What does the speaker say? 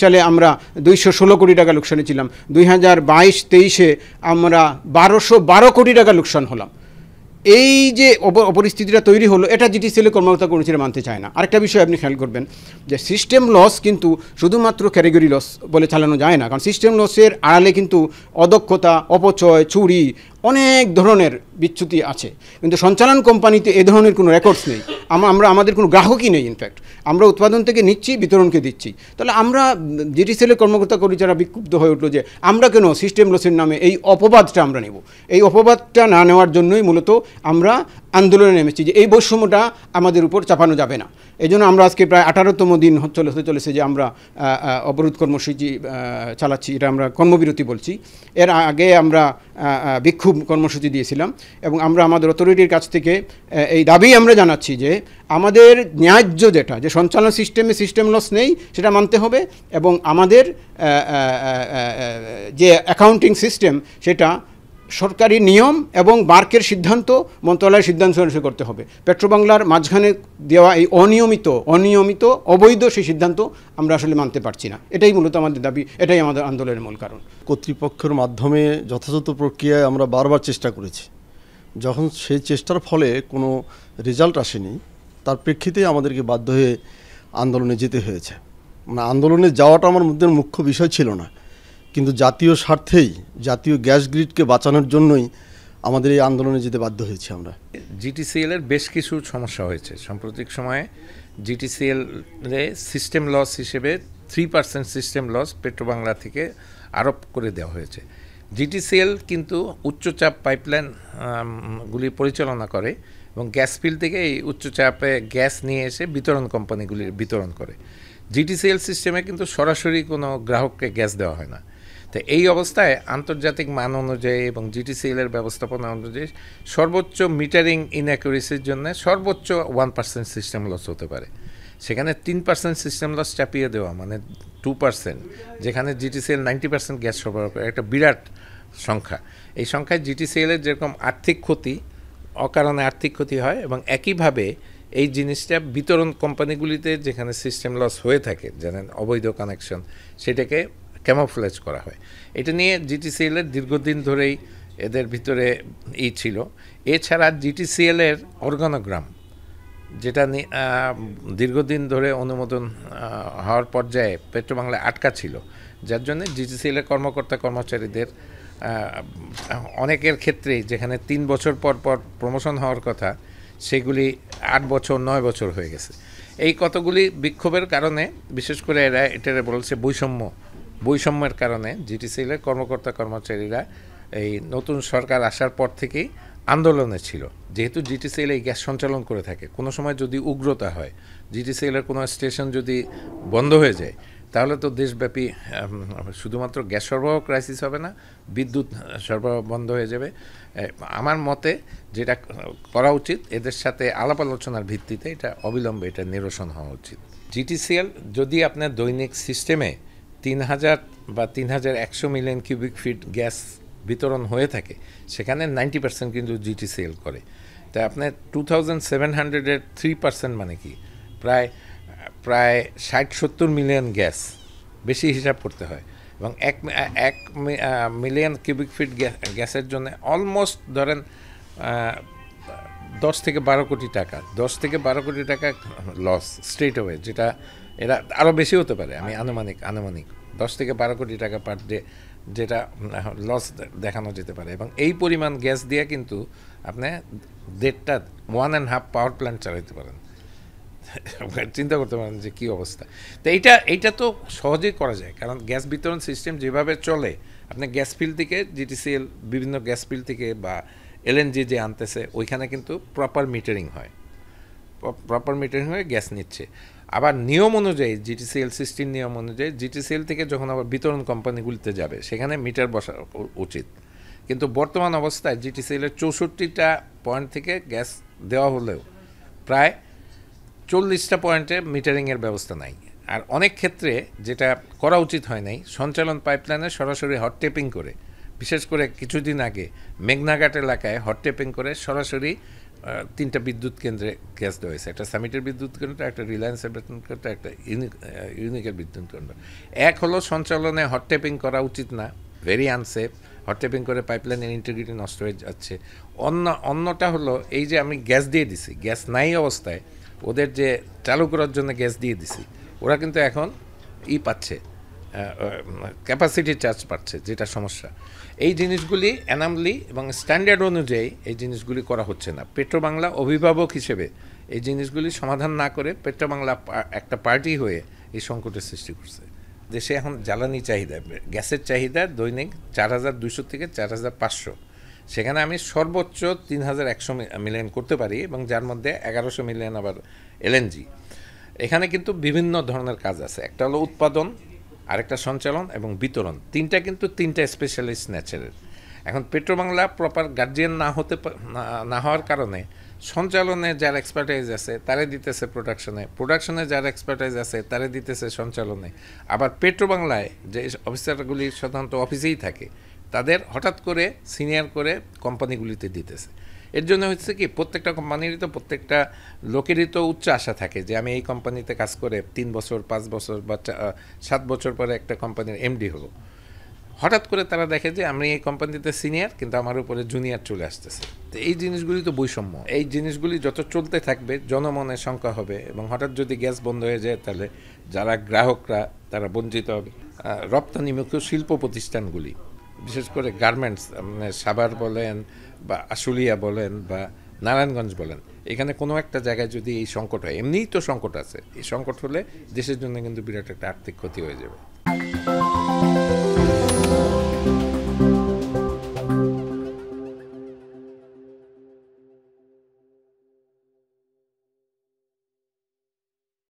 সালে আমরা 216 কোটি টাকা লোকসানে ছিলাম, 2022-23-এ আমরা 1212 কোটি টাকা লোকসান হলাম। এই যে পরিস্থিতিটা তৈরি হলো, এটা জিটিসিএলের কর্মকর্তা কর্মচারীরা মানতে চায় না। আরেকটা বিষয় আপনি খেয়াল করবেন যে সিস্টেম লস কিন্তু শুধুমাত্র ক্যাটেগরি লস বলে চালানো যায় না, কারণ সিস্টেম লসের আড়ালে কিন্তু অদক্ষতা, অপচয়, চুরি, অনেক ধরনের বিচ্যুতি আছে। কিন্তু সঞ্চালন কোম্পানিতে এ ধরনের কোনো রেকর্ডস নেই। আমাদের কোনো গ্রাহকই নেই। ইনফ্যাক্ট আমরা উৎপাদন থেকে নিচ্ছি, বিতরণকে দিচ্ছি। তাহলে আমরা জিটিসিএলের কর্মকর্তা কর্মচারীরা বিক্ষুব্ধ হয়ে উঠলো যে আমরা কেন সিস্টেম লসের নামে এই অপবাদটা আমরা নেব। এই অপবাদটা না নেওয়ার জন্যই মূলত আমরা আন্দোলনে নেমেছি যে এই বৈষম্যটা আমাদের উপর চাপানো যাবে না। এই জন্য আমরা আজকে প্রায় 18তম দিন হতে চলেছে যে আমরা অবরোধ কর্মসূচি চালাচ্ছি। এটা আমরা কর্মবিরতি বলছি। এর আগে আমরা বিক্ষোভ কর্মসূচি দিয়েছিলাম এবং আমরা আমাদের অথরিটির কাছ থেকে এই দাবি আমরা জানাচ্ছি যে আমাদের ন্যায্য যেটা, যে সঞ্চালন সিস্টেম লস নেই সেটা মানতে হবে, এবং আমাদের যে অ্যাকাউন্টিং সিস্টেম সেটা সরকারি নিয়ম এবং মার্কের সিদ্ধান্ত, মন্ত্রণালয়ের সিদ্ধান্ত অনুসরণ করতে হবে। পেট্রোবাংলার মাঝখানে দেওয়া এই অনিয়মিত অবৈধ সেই সিদ্ধান্ত আমরা আসলে মানতে পারছি না। এটাই মূলত আমাদের দাবি, এটাই আমাদের আন্দোলনের মূল কারণ। কর্তৃপক্ষের মাধ্যমে যথাযথ প্রক্রিয়ায় আমরা বারবার চেষ্টা করেছি, যখন সেই চেষ্টার ফলে কোনো রেজাল্ট আসেনি তার প্রেক্ষিতেই আমাদেরকে বাধ্য হয়ে আন্দোলনে যেতে হয়েছে। মানে আন্দোলনে যাওয়াটা আমার মধ্যে মুখ্য বিষয় ছিল না, কিন্তু জাতীয় স্বার্থেই, জাতীয় গ্যাস গ্রিডকে বাঁচানোর জন্যই আমাদের এই আন্দোলনে যেতে বাধ্য হয়েছি আমরা। জিটিসিএলের বেশ কিছু সমস্যা হয়েছে সাম্প্রতিক সময়ে। জিটিসিএলে সিস্টেম লস হিসেবে 3% সিস্টেম লস পেট্রোবাংলা থেকে আরোপ করে দেওয়া হয়েছে। জিটিসিএল কিন্তু উচ্চচাপ পাইপলাইন গুলি পরিচালনা করে এবং গ্যাস ফিল্ড থেকে এই উচ্চচাপে গ্যাস নিয়ে এসে বিতরণ কোম্পানিগুলির বিতরণ করে। জিটিসিএল সিস্টেমে কিন্তু সরাসরি কোনো গ্রাহককে গ্যাস দেওয়া হয় না। তো এই অবস্থায় আন্তর্জাতিক মান অনুযায়ী এবং জিটিসিএলের ব্যবস্থাপনা অনুযায়ী সর্বোচ্চ মিটারিং ইনঅ্যাকুরেসির জন্য সর্বোচ্চ 1% সিস্টেম লস হতে পারে। সেখানে 3% সিস্টেম লস চাপিয়ে দেওয়া মানে 2%, যেখানে জিটিসিএল 90% গ্যাস সরবরাহ করে, একটা বিরাট সংখ্যা। এই সংখ্যায় জিটিসিএলের যেরকম আর্থিক ক্ষতি, অকারণে আর্থিক ক্ষতি হয়, এবং একইভাবে এই জিনিসটা বিতরণ কোম্পানিগুলিতে যেখানে সিস্টেম লস হয়ে থাকে, জানেন অবৈধ কানেকশন, সেটাকে ক্যামোফ্লেজ করা হয়। এটা নিয়ে জিটিসিএলের দীর্ঘদিন ধরেই এদের ভিতরে ছিল। এছাড়া জিটিসিএলের অর্গানোগ্রাম, যেটা দীর্ঘদিন ধরে অনুমোদন হওয়ার পর্যায়ে পেট্রোবাংলায় আটকা ছিল, যার জন্য জিটিসিএলের কর্মকর্তা কর্মচারীদের অনেকের ক্ষেত্রেই যেখানে 3 বছর পর প্রমোশন হওয়ার কথা, সেগুলি 8 বছর 9 বছর হয়ে গেছে। এই কতগুলি বিক্ষোভের কারণে, বিশেষ করে এটা বলছে বৈষম্যের কারণে জিটিসিএলের কর্মকর্তা কর্মচারীরা এই নতুন সরকার আসার পর থেকেই আন্দোলনে ছিল। যেহেতু জিটিসিএল এই গ্যাস সঞ্চালন করে থাকে, কোনো সময় যদি উগ্রতা হয়, জিটিসিএলের কোনো স্টেশন যদি বন্ধ হয়ে যায়, তাহলে তো দেশব্যাপী শুধুমাত্র গ্যাস সরবরাহ ক্রাইসিস হবে না, বিদ্যুৎ সরবরাহ বন্ধ হয়ে যাবে। আমার মতে যেটা করা উচিত, এদের সাথে আলাপ আলোচনার ভিত্তিতে এটা অবিলম্বে এটা নিরসন হওয়া উচিত। জিটিসিএল যদি আপনার দৈনিক সিস্টেমে 3000 বা 3100 মিলিয়ন কিউবিক ফিট গ্যাস বিতরণ হয়ে থাকে, সেখানে 90% কিন্তু জিটিসিএল করে। তাই আপনার 2700-এর 3% মানে কি প্রায় 60-70 মিলিয়ন গ্যাস, বেশি হিসাব করতে হয়। এবং 1 মিলিয়ন কিউবিক ফিট গ্যাসের জন্য অলমোস্ট ধরেন 10 থেকে 12 কোটি টাকা, 10 থেকে 12 কোটি টাকা লস স্ট্রেট অ্যাওয়ে, যেটা এরা আরও বেশি হতে পারে। আমি আনুমানিক 10 থেকে 12 কোটি টাকা পার ডে যেটা লস দেখানো যেতে পারে। এবং এই পরিমাণ গ্যাস দিয়ে কিন্তু আপনি 1.5 পাওয়ার প্ল্যান্ট চালাইতে পারেন। চিন্তা করতে পারেন যে কী অবস্থা। তো এইটা তো সহজেই করা যায়, কারণ গ্যাস বিতরণ সিস্টেম যেভাবে চলে, আপনি গ্যাস ফিল্ড থেকে জিটিসিএল বিভিন্ন গ্যাস ফিল্ড থেকে বা এলএনজি যে আনতেছে, ওইখানে কিন্তু প্রপার মিটারিং হয়ে গ্যাস নিচ্ছে। আবার নিয়ম অনুযায়ী, জিটিসিএল সিস্টেম নিয়ম অনুযায়ী জিটিসিএল থেকে যখন আবার বিতরণ কোম্পানিগুলিতে যাবে, সেখানে মিটার বসা উচিত। কিন্তু বর্তমান অবস্থায় জিটিসিএলের 64টা পয়েন্ট থেকে গ্যাস দেওয়া হলেও প্রায় 40টা পয়েন্টে মিটারিংয়ের ব্যবস্থা নাই। আর অনেক ক্ষেত্রে যেটা করা উচিত হয় নাই, সঞ্চালন পাইপলাইনে সরাসরি হট টেপিং করে, বিশেষ করে কিছুদিন আগে মেঘনাঘাট এলাকায় হট টেপিং করে সরাসরি তিনটা বিদ্যুৎ কেন্দ্রে গ্যাস দেওয়া হয়েছে, একটা সামিটের বিদ্যুৎ কেন্দ্র, একটা রিলায়েন্সের বিদ্যুৎ কেন্দ্র, একটা ইউনিকের বিদ্যুৎ কেন্দ্র। এক হলো সঞ্চালনে হট ট্যাপিং করা উচিত না, ভেরি আনসেফ, হট ট্যাপিং করে পাইপলাইনের ইন্টিগ্রিটি নষ্ট হয়ে যাচ্ছে। অন্যটা হলো এই যে আমি গ্যাস দিয়ে দিছি, গ্যাস নাই অবস্থায় ওদের যে চালু করার জন্য গ্যাস দিয়ে দিছি, ওরা কিন্তু এখন পাচ্ছে, ক্যাপাসিটি চার্জ পাচ্ছে, যেটা সমস্যা। এই জিনিসগুলি অ্যানামলি এবং স্ট্যান্ডার্ড অনুযায়ী এই জিনিসগুলি করা হচ্ছে না। পেট্রোবাংলা অভিভাবক হিসেবে এই জিনিসগুলি সমাধান না করে পেট্রোবাংলা একটা পার্টি হয়ে এই সংকটের সৃষ্টি করছে। দেশে এখন জ্বালানি চাহিদা, গ্যাসের চাহিদা দৈনিক 4200 থেকে 4500, সেখানে আমি সর্বোচ্চ 3100 মিলিয়ন করতে পারি, এবং যার মধ্যে 1100 মিলিয়ন আবার এলএনজি। এখানে কিন্তু বিভিন্ন ধরনের কাজ আছে, একটা হলো উৎপাদন, আরেকটা সঞ্চালন এবং বিতরণ, তিনটা কিন্তু তিনটা স্পেশালিস্ট নেচারের। এখন পেট্রোবাংলা প্রপার গার্জিয়ান না হওয়ার কারণে সঞ্চালনে যার এক্সপার্টাইজ আছে তারে দিতেছে প্রোডাকশনে যার এক্সপার্টাইজ আছে তারে দিতেছে সঞ্চালনে। আবার পেট্রোবাংলায় যে অফিসারগুলি সাধারণত অফিসেই থাকে, তাদের হঠাৎ করে সিনিয়র করে কোম্পানিগুলিতে দিতেছে। এর জন্য হচ্ছে কি, প্রত্যেকটা কোম্পানিরই তো, প্রত্যেকটা লোকেরই তো উচ্চ আশা থাকে যে আমি এই কোম্পানিতে কাজ করে 3 বছর 5 বছর বা 7 বছর পরে একটা কোম্পানির এমডি হবো। হঠাৎ করে তারা দেখে যে আমি এই কোম্পানিতে সিনিয়র, কিন্তু আমার উপরে জুনিয়র চলে আসতেছে। তো এই জিনিসগুলি তো বৈষম্য। এই জিনিসগুলি যত চলতে থাকবে জনমনে শঙ্কা হবে, এবং হঠাৎ যদি গ্যাস বন্ধ হয়ে যায় তাহলে যারা গ্রাহকরা তারা বঞ্চিত হবে। রপ্তানিমুখী শিল্প প্রতিষ্ঠানগুলি, বিশেষ করে গার্মেন্টস, মানে সাভার বলেন বা আশুলিয়া বলেন বা নারায়ণগঞ্জ বলেন, এখানে কোনো একটা জায়গায় যদি এই সংকট হয়, এমনিই তো সংকট আছে, এই সংকট হলে দেশের জন্য কিন্তু বিরাট একটা আর্থিক ক্ষতি হয়ে যাবে।